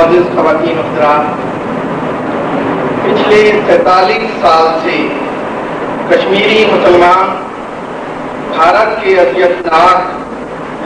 معزز خواتین و حضرات، پچھلے 47 سال سے کشمیری مسلمان بھارت کے اذیتناک،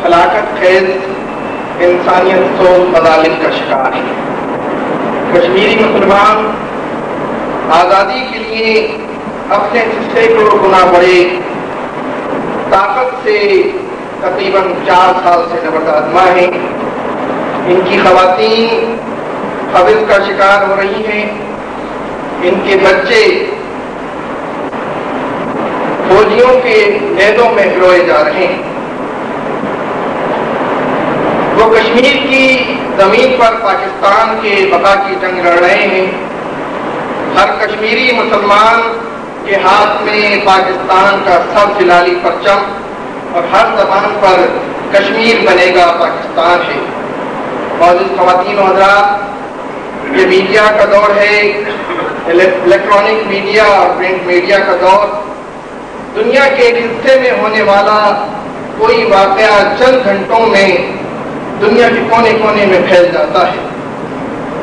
ہلاکت خیز، انسانیت سوز مظالم کا شکار ہے۔ کشمیری مسلمان آزادی کے لیے اپنے سے سینکڑوں گنا بڑے طاقت سے تقریباً 4 سال سے نبردآزما ہیں۔ ان کی خواتین قبض کا شکار ہو رہی ہیں، ان کے بچے فوجیوں کے نیزوں میں پروئے جا رہے ہیں۔ وہ کشمیر کی زمین پر پاکستان کے بقا کی جنگ لڑ رہے ہیں۔ ہر کشمیری مسلمان کے ہاتھ میں پاکستان کا سب جلالی پرچم اور ہر زبان پر کشمیر بنے گا پاکستان ہے۔ معزز خواتین و حضرات، یہ میڈیا کا دور ہے، الیکٹرانک میڈیا اور پرنٹ میڈیا کا دور۔ دنیا کے ایک حصے میں ہونے والا کوئی واقعہ چند گھنٹوں میں دنیا کے کونے کونے میں پھیل جاتا ہے۔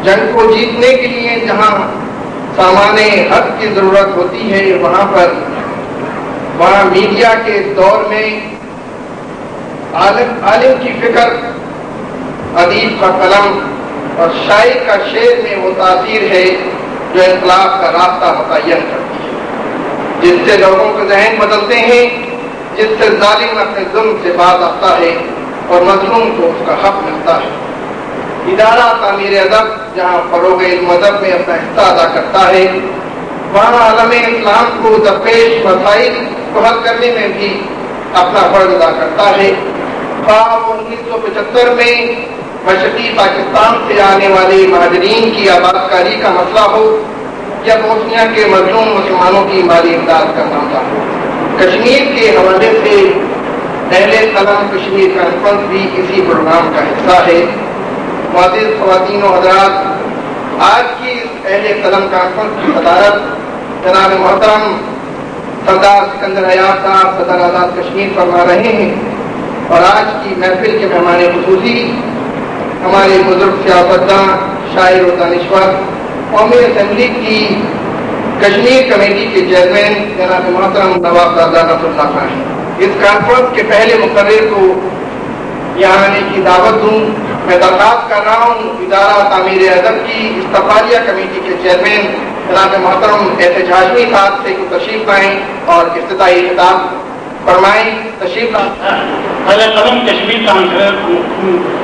جنگ کو جیتنے کے لیے جہاں سامان حق کی ضرورت ہوتی ہے، وہاں میڈیا کے دور میں عالم کی فکر، ادیب کا قلم اور شاعر کا شعر میں وہ تاثیر ہے جو انقلاب کا راستہ متعین کرتی ہے، جس سے لوگوں کے ذہن بدلتے ہیں، جس سے ظالم اپنے ظلم سے باز آتا ہے اور مظلوم کو اس کا حق ملتا ہے۔ ادارہ تعمیر ادب جہاں فروغ علم ادب میں اپنا حصہ ادا کرتا ہے، وہاں عالم اسلام کو درپیش مسائل کو حل کرنے میں بھی اپنا فرض ادا کرتا ہے۔ 1975 میں مشرقی پاکستان سے آنے والے مہاجرین کی آبادکاری کا مسئلہ ہو یا بوسنیا کے مظلوم مسلمانوں کی مالی امداد کا معاملہ ہو، کشمیر کے حوالے سے اہل قلم کشمیر کانفرنس بھی اسی پروگرام کا حصہ ہے۔ معزز خواتین و حضرات، آج کی اس اہل قلم کانفرنس کی صدارت جناب محترم سردار سکندر حیات صاحب صدر آزاد کشمیر فرما رہے ہیں، اور آج کی محفل کے مہمان خصوصی ہمارے بزرگ سیاستداں، شاعر و دانشور، قومی اسمبلی کی کشمیر کمیٹی کے چیئرمین جناب محترم نواب زادہ نصر اللہ خان ہیں۔ اس کانفرنس کے پہلے مقرر کو یہاں آنے کی دعوت دوں۔ میں درخواست کر رہا ہوں ادارہ تعمیر ادب کی استقبالیہ کمیٹی کے چیئرمین جناب محترم احتجاج ہاشمی صاحب سے تشریف لائیں اور افتتاحی خطاب فرمائیں۔ تشریف اہل قلم کشمیر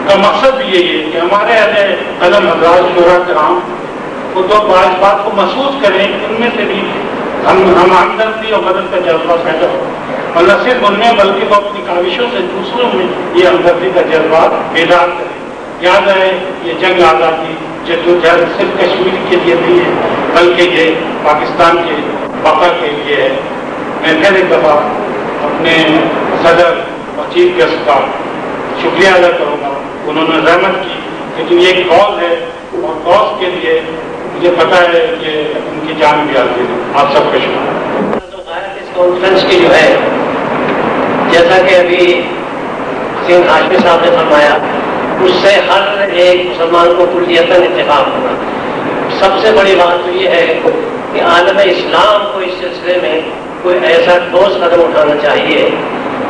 کا مقصد بھی یہی ہے کہ ہمارے اہل قلم حضرات شعراء کرام وہ دو بات کو محسوس کریں، ان میں سے بھی ہم ہمدردی اور مدد کا جذبہ پیدا ہو، اور نہ صرف ان میں بلکہ وہ اپنی کاوشوں سے دوسروں میں یہ ہمدردی کا جذبہ بیدار کریں۔ یاد ہے یہ جنگ آزادی جدوجہد صرف کشمیر کے لیے نہیں ہے بلکہ یہ پاکستان کے بقا کے لیے ہے۔ میں پھر ایک دفعہ اپنے صدر اور چیف گیسٹ کا شکریہ ادا کروں گا، انہوں نے رحمت کی، لیکن یہ ایک کال ہے اور کاز کے لیے مجھے پتا ہے کہ ان کی جان بھی آتی ہے۔ آپ سب کا شکریہ۔ اس کانفرنس کی جو ہے، جیسا کہ ابھی حسین ہاشمی صاحب نے فرمایا، اس سے ہر ایک مسلمان کو کلیتاً اتفاق ہونا۔ سب سے بڑی بات تو یہ ہے کہ عالم اسلام کو اس سلسلے میں کوئی ایسا ٹھوس قدم اٹھانا چاہیے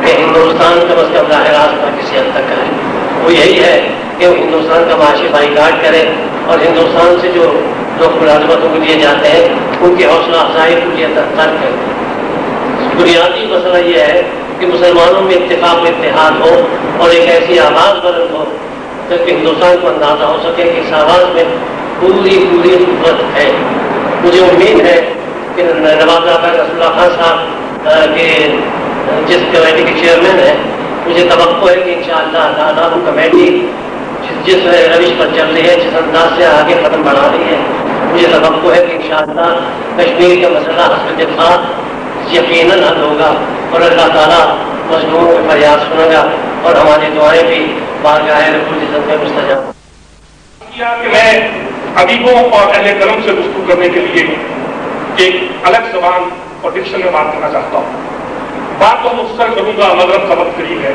کہ ہندوستان کم از کم ظاہر راستہ کسی حد تک کرے۔ وہ یہی ہے کہ وہ ہندوستان کا معاشی بائیکاٹ کرے اور ہندوستان سے جو لوگ ملازمتوں کو دیے جاتے ہیں ان کی حوصلہ افزائی کلیتاً کرے۔ بنیادی مسئلہ یہ ہے کہ مسلمانوں میں اتفاق و اتحاد ہو اور ایک ایسی آواز بلند ہو تاکہ ہندوستان کو اندازہ ہو سکے کہ اس آواز میں پوری قوت ہے۔ مجھے امید ہے کہ نواب زادہ نصر اللہ خان صاحب کے جس کمیٹی کے چیئرمین ہیں، مجھے توقع ہے کہ انشاءاللہ تعالیٰ وہ کمیٹی جس روش پر چل رہی ہے، جس انداز سے آگے قدم بڑھا رہی ہے، مجھے توقع ہے کہ انشاءاللہ کشمیر کا مسئلہ حسب دفاع یقیناً حل ہوگا اور اللہ تعالیٰ مظلوموں کے فریاد سنے گا اور ہماری دعائیں بھی بارگاہ رب العزت میں مستجاب۔ کہ میں ادیبوں اور اہل قلم سے گفتگو کرنے کے لیے ایک الگ زبان اور ڈکشن میں بات کرنا چاہتا ہوں۔ بات تو مختصر کروں گا مغرب کا وقت قریب ہے۔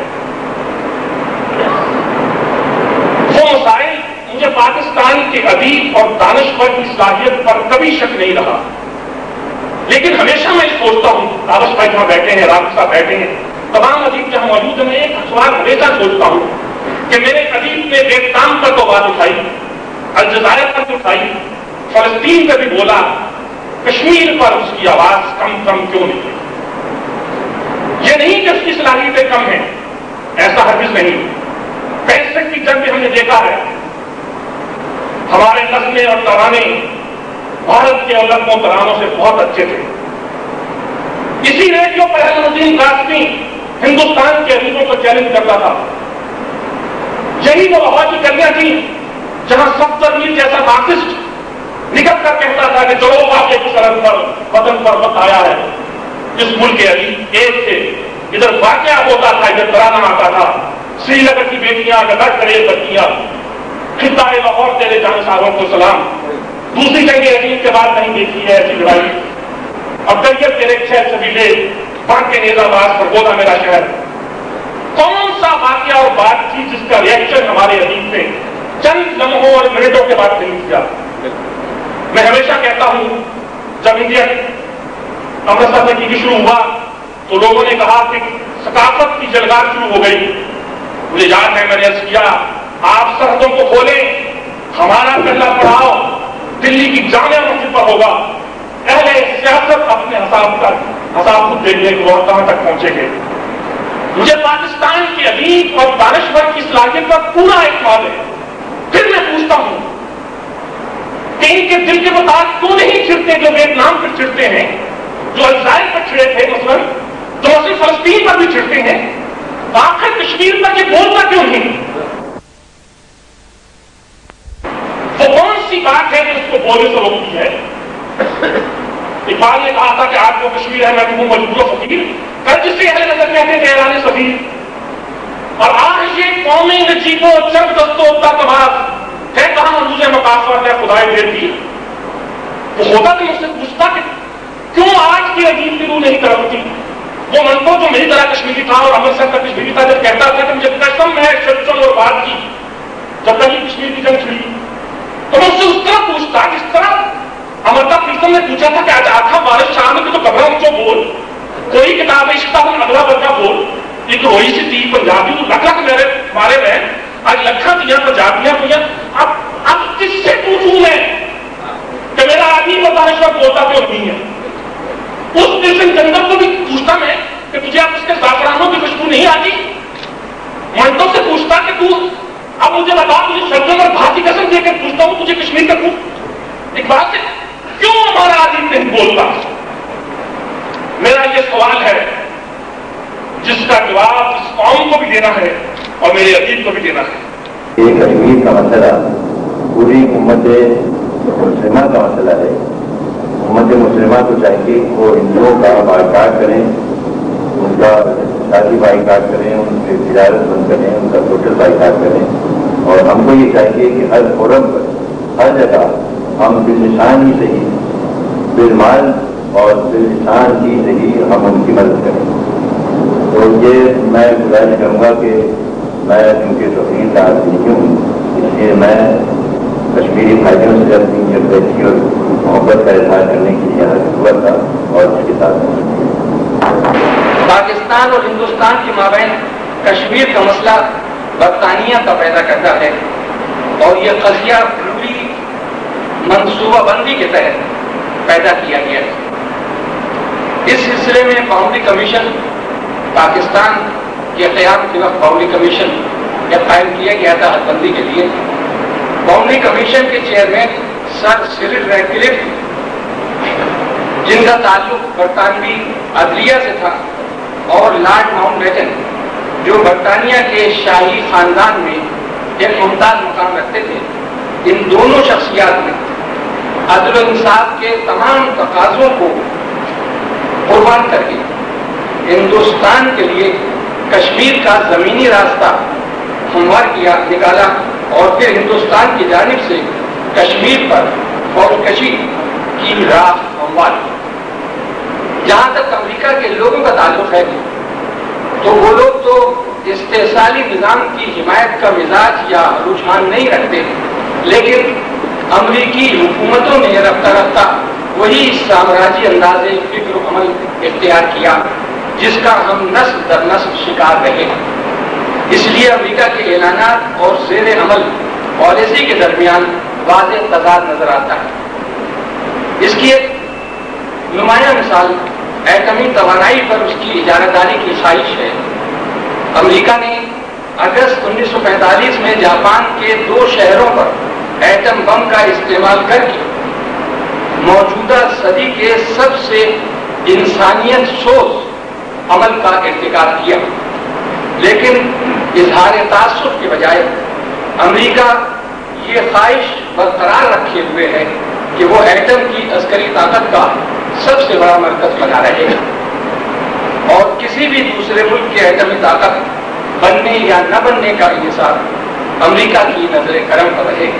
وہ مسائل مجھے پاکستان کے ادیب اور دانشور کی صلاحیت پر کبھی شک نہیں رہا، لیکن ہمیشہ میں سوچتا ہوں، تابش بھائی جہاں بیٹھے ہیں، رام صاحب بیٹھے ہیں، تمام ادیب جہاں موجود ہیں، میں ایک سوال ہمیشہ سوچتا ہوں کہ میرے ادیب نے ویتنام پر تو بات اٹھائی، الجزائر پر بھی اٹھائی، فلسطین پہ بھی بولا، کشمیر پر اس کی آواز کم کیوں نکلی؟ یہ نہیں کہ اس کی صلاحیتیں کم ہیں، ایسا ہرگز نہیں۔ 65 کی جنگ میں ہم نے دیکھا ہے ہمارے نظمیں اور ترانے بھارت کے نظموں ترانوں سے بہت اچھے تھے۔ اسی ریڈیو پر الدین قاسمی ہندوستان کے ادیبوں کو چیلنج کرتا تھا۔ یہی وہ ہوا کی کلیاں تھیں جہاں سفدر میر جیسا مارکسسٹ نکل کر کہتا تھا کہ جو واقعے کی سرحد پر وطن پر وقت آیا ہے، اس ملک کے ادیب ایک تھے، ادھر واقعہ ہوتا تھا، ادھر ترانہ آتا تھا، سری نگر کی بیٹیاں لٹ کرے بچیاں، خطہ لاہور تیرے جانساروں کو سلام، دوسری جنگ عظیم کے بعد نہیں دیکھی ہے ایسی لڑائی، اب دریت تیرے چھ سبیلے بانک کے نیزہ باز پر بولا میرا شہر۔ کون سا واقعہ اور بات تھی جس کا ریئیکشن ہمارے ادیب نے چند لمحوں اور منٹوں کے بعد نہیں کیا؟ میں ہمیشہ کہتا ہوں جب انڈیا امرتسر میں ٹی شروع ہوا تو لوگوں نے کہا کہ ثقافت کی جلگار شروع ہو گئی۔ مجھے یاد ہے میں نے عرض کیا آپ سرحدوں کو کھولیں، ہمارا پہلا پڑاؤ دلی کی جامع مسجد پر ہوگا، اہل سیاست اپنے حساب خود دیکھنے کو اور کہاں تک پہنچے گے۔ مجھے پاکستان کے ادیب اور دانشور کی صلاحیت پر پورا اعتماد ہے۔ پھر میں پوچھتا ہوں کہ ان کے دل کے مطابق کیوں نہیں چھڑتے جو ویتنام پر چھڑتے ہیں، جو الجزائر پر چھڑے تھے، جو فلسطین پر بھی چھڑتے ہیں، آخر کشمیر پر یہ بولتا کیوں نہیں؟ وہ کون سی بات ہے جو اس کو بولنے سے روکتی ہے؟ اقبال نے کہا تھا کہ آپ کو کشمیر ہے، میں تمہیں مجبور و فقیر، کل جسے اہل نظر کہتے ہیں اعلان سفیر، اور آج یہ قومی نجیب و چرب دستو تماز ہے کہاں مجھے مقاصد ہے خدائے دیر دی۔ وہ ہوتا تو مجھ سے پوچھتا کہ کیوں آج کی عجیب کی روح نہیں کرتی؟ وہ منتو جو میری طرح کشمیری تھا اور امرتسر کا کشمیری تھا، جب کہتا تھا کہ مجھے قسم ہے شرچم اور بات کی جب کہیں کشمیر کی جنگ چھڑی، تو میں اس سے اس طرح پوچھتا جس طرح امرتا پریتم نے پوچھا تھا کہ آج آخا بارش شام میں تو کبرا مجھے بول، کوئی کتاب عشقہ ہوں اگلا بچہ بول، ایک روئی سی تھی پنجابی تو لکھ میرے بارے میں آج لکھا دیا پنجابیاں ہوئی، اب کس سے پوچھوں میں کہ میرا آدمی پتا ہے شب بولتا کیوں نہیں ہے؟ اس کرشن چندر کو بھی پوچھتا میں کہ تجھے اب اس کے زعفرانوں کی خوشبو نہیں آتی؟ منٹوں سے پوچھتا کہ تو اب مجھے بتا، تجھے سردیوں اور بھات کی قسم دے کر پوچھتا ہوں تجھے کشمیر کا ایک بات ہے کیوں ہمارا آدمی نہیں بولتا؟ میرا یہ سوال ہے جس کا جواب اس قوم کو بھی دینا ہے اور میرے ادیب کو بھی دینا ہے۔ یہ کشمیر کا مسئلہ پوری امت مسلمہ کا مسئلہ ہے۔ امت مسلمہ کو چاہیے وہ ہندوؤں کا بائیکاٹ کریں، ان کا شادی بائیکاٹ کریں، ان کی تجارت بند کریں، ان کا سوشل بائیکاٹ کریں، اور ہم کو یہ چاہیے کہ ہر فورم پر ہر جگہ ہم بالنشان ہی صحیح، بالمال اور بالنشان ہی صحیح ہم ان کی مدد کریں۔ تو یہ میں گزارش کروں گا کہ میں کیونکہ توفیق کا آدمی ہوں، اس لیے میں کشمیری بھائیوں سے اپنی یکجہتی اور محبت کا اظہار کرنے کی یہاں ہوا تھا اور اس کے ساتھ پاکستان اور ہندوستان کے مابین کشمیر کا مسئلہ برطانیہ کا پیدا کرتا ہے، اور یہ قضیہ پوری منصوبہ بندی کے تحت پیدا کیا گیا ہے۔ اس سلسلے میں باؤنڈری کمیشن پاکستان کے قیام کے وقت باؤنڈری کمیشن قائم کیا گیا تھا حد بندی کے لیے۔ باؤنڈری کمیشن کے چیئرمین سر سیرل ریڈکلف، جن کا تعلق برطانوی عدلیہ سے تھا، اور لارڈ ماؤنٹ بیٹن جو برطانیہ کے شاہی خاندان میں ایک ممتاز مقام رکھتے تھے، ان دونوں شخصیات نے عدل و انصاف کے تمام تقاضوں کو قربان کر کے ہندوستان کے لیے کشمیر کا زمینی راستہ ہموار کیا، نکالا، اور پھر ہندوستان کی جانب سے کشمیر پر فوج کشی کی راہ ہموار کی۔ جہاں تک امریکہ کے لوگوں کا تعلق ہے تو وہ لوگ تو استحصالی نظام کی حمایت کا مزاج یا رجحان نہیں رکھتے، لیکن امریکی حکومتوں نے رفتہ رفتہ وہی سامراجی انداز فکر و عمل اختیار کیا جس کا ہم نسل در نسل شکار رہے ہیں. اس لیے امریکہ کے اعلانات اور زیر عمل پالیسی کے درمیان واضح تضاد نظر آتا ہے. اس کی ایک نمایاں مثال ایٹمی توانائی پر اس کی اجارہ داری کی خواہش ہے. امریکہ نے اگست 1945 میں جاپان کے 2 شہروں پر ایٹم بم کا استعمال کر کے موجودہ صدی کے سب سے انسانیت سوز عمل کا ارتکاب کیا. لیکن اظہار تعصب کے بجائے امریکہ یہ خواہش برقرار رکھے ہوئے ہے کہ وہ ایٹم کی عسکری طاقت کا سب سے بڑا مرکز بنا رہے گا اور کسی بھی دوسرے ملک کے ایٹمی طاقت بننے یا نہ بننے کا انحصار امریکہ کی نظر کرم پر رہے گا.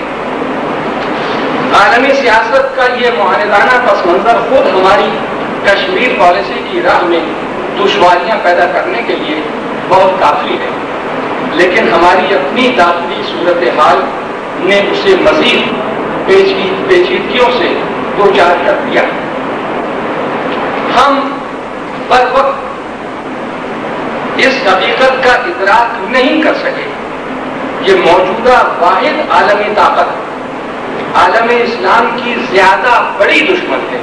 عالمی سیاست کا یہ معاندانہ پس منظر خود ہماری کشمیر پالیسی کی راہ میں دشواریاں پیدا کرنے کے لیے بہت کافی ہے. لیکن ہماری اپنی داخلی صورتحال نے اسے مزید پیچیدگیوں سے دوچار کر دیا. ہم بر وقت اس حقیقت کا ادراک نہیں کر سکے کہ موجودہ واحد عالمی طاقت عالم اسلام کی زیادہ بڑی دشمن ہے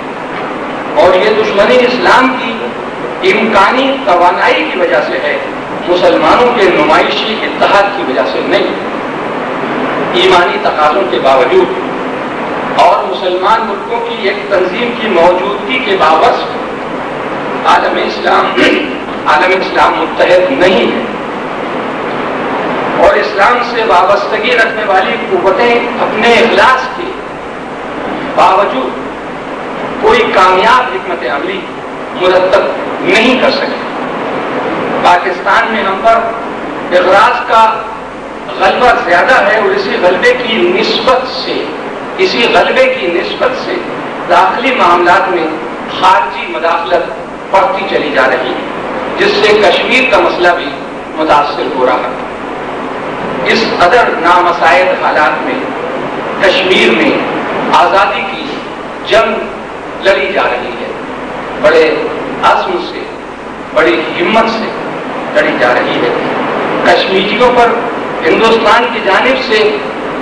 اور یہ دشمنی اسلام کی امکانی توانائی کی وجہ سے ہے، مسلمانوں کے نمائشی اتحاد کی وجہ سے نہیں. ایمانی تقاضوں کے باوجود اور مسلمان ملکوں کی ایک تنظیم کی موجودگی کے باوجود عالم اسلام متحد نہیں ہے اور اسلام سے وابستگی رکھنے والی قوتیں اپنے اخلاص کے باوجود کوئی کامیاب حکمت عملی مرتب نہیں کر سکے. پاکستان میں ہم پر اغراض کا غلبہ زیادہ ہے اور اسی غلبے کی نسبت سے داخلی معاملات میں خارجی مداخلت بڑھتی چلی جا رہی ہے جس سے کشمیر کا مسئلہ بھی متاثر ہو رہا ہے. اس قدر نامساعد حالات میں کشمیر میں آزادی کی جنگ لڑی جا رہی ہے. بڑے عزم سے بڑی ہمت سے لڑی جا رہی ہے. کشمیریوں پر ہندوستان کی جانب سے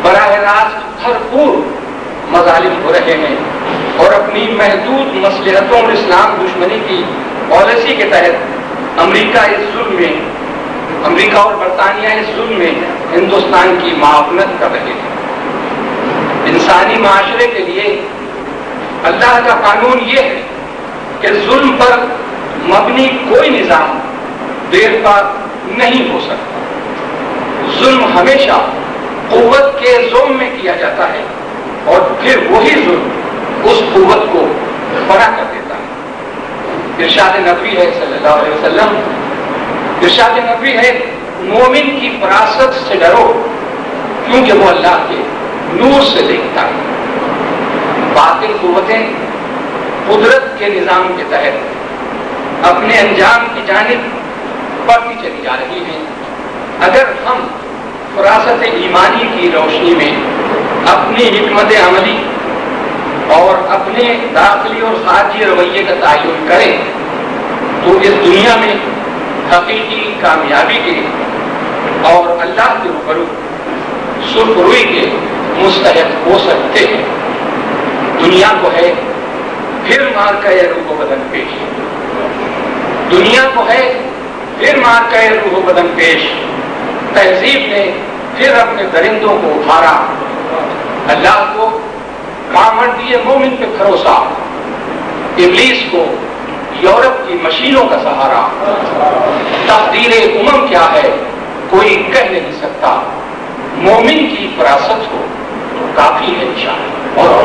براہ راست بھرپور مظالم ہو رہے ہیں اور اپنی محدود مصلحتوں اور اسلام دشمنی کی پالیسی کے تحت امریکہ اور برطانیہ اس ظلم میں ہندوستان کی معاونت کر رہے ہیں. انسانی معاشرے کے لیے اللہ کا قانون یہ ہے کہ ظلم پر مبنی کوئی نظام دیر پا نہیں ہو سکتا. ظلم ہمیشہ قوت کے زوم میں کیا جاتا ہے اور پھر وہی ظلم اس قوت کو بڑا کر دیتا ہے. ارشاد نبوی ہے صلی اللہ علیہ وسلم، ارشاد نبوی ہے مومن کی فراست سے ڈرو کیونکہ وہ اللہ کے نور سے دیکھتا ہے. باطل قوتیں قدرت کے نظام کے تحت اپنے انجام کی جانب بڑھتی چلی جا رہی ہیں. اگر ہم فراست ایمانی کی روشنی میں اپنی حکمت عملی اور اپنے داخلی اور خارجی رویے کا تعین کریں تو اس دنیا میں حقیقی کامیابی کے اور اللہ کے روبرو سرخروئی کے مستحق ہو سکتے ہیں. دنیا کو ہے پھر مار کا روح و بدن پیش، دنیا کو ہے پھر مار کا روح و بدن پیش. تہذیب نے پھر اپنے درندوں کو ابھارا، اللہ کو کامر دیے مومن پہ بھروسہ، ابلیس کو یورپ کی مشینوں کا سہارا. تقدیر امم کیا ہے کوئی کہہ نہیں سکتا، مومن کی فراست ہو تو کافی ہے نشان. اور